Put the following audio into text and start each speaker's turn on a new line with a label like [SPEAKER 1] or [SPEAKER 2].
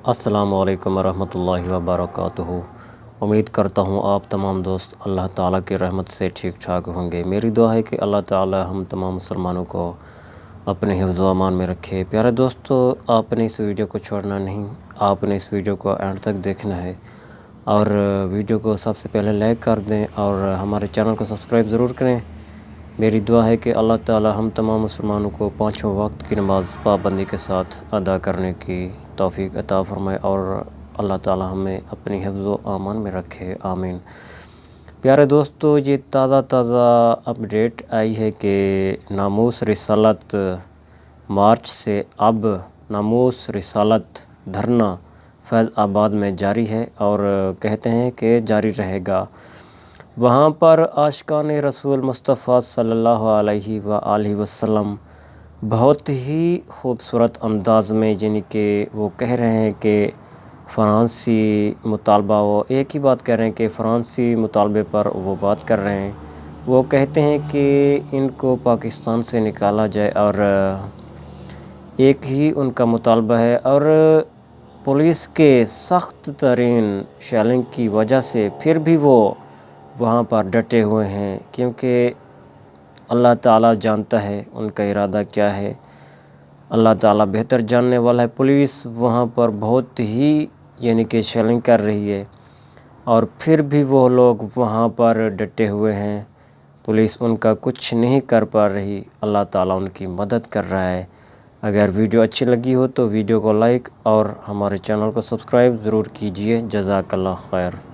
[SPEAKER 1] السلام علیکم ورحمۃ اللہ وبرکاتہ۔ امید کرتا ہوں آپ تمام دوست اللہ تعالیٰ کی رحمت سے ٹھیک ٹھاک ہوں گے۔ میری دعا ہے کہ اللہ تعالیٰ ہم تمام مسلمانوں کو اپنے حفظ و امان میں رکھے۔ پیارے دوستو، آپ نے اس ویڈیو کو چھوڑنا نہیں، آپ نے اس ویڈیو کو اینڈ تک دیکھنا ہے اور ویڈیو کو سب سے پہلے لائک کر دیں اور ہمارے چینل کو سبسکرائب ضرور کریں۔ میری دعا ہے کہ اللہ تعالیٰ ہم تمام مسلمانوں کو پانچوں وقت کی نماز پابندی کے ساتھ ادا کرنے کی توفیق عطا فرمائے اور اللہ تعالیٰ ہمیں اپنی حفظ و امان میں رکھے، آمین۔ پیارے دوستو، یہ تازہ اپڈیٹ آئی ہے کہ ناموس رسالت مارچ سے اب ناموس رسالت دھرنا فیض آباد میں جاری ہے اور کہتے ہیں کہ جاری رہے گا۔ وہاں پر عاشقان رسول مصطفیٰ صلی اللہ علیہ وآلہ وسلم بہت ہی خوبصورت انداز میں یعنی کہ وہ کہہ رہے ہیں کہ فرانسی مطالبہ، وہ ایک ہی بات کہہ رہے ہیں کہ فرانسی مطالبے پر وہ بات کر رہے ہیں۔ وہ کہتے ہیں کہ ان کو پاکستان سے نکالا جائے اور ایک ہی ان کا مطالبہ ہے، اور پولیس کے سخت ترین شیلنگ کی وجہ سے پھر بھی وہ وہاں پر ڈٹے ہوئے ہیں، کیونکہ اللہ تعالیٰ جانتا ہے ان کا ارادہ کیا ہے، اللہ تعالیٰ بہتر جاننے والا ہے۔ پولیس وہاں پر بہت ہی یعنی کہ شیلنگ کر رہی ہے اور پھر بھی وہ لوگ وہاں پر ڈٹے ہوئے ہیں، پولیس ان کا کچھ نہیں کر پا رہی، اللہ تعالیٰ ان کی مدد کر رہا ہے۔ اگر ویڈیو اچھی لگی ہو تو ویڈیو کو لائک اور ہمارے چینل کو سبسکرائب ضرور کیجئے۔ جزاک اللہ خیر۔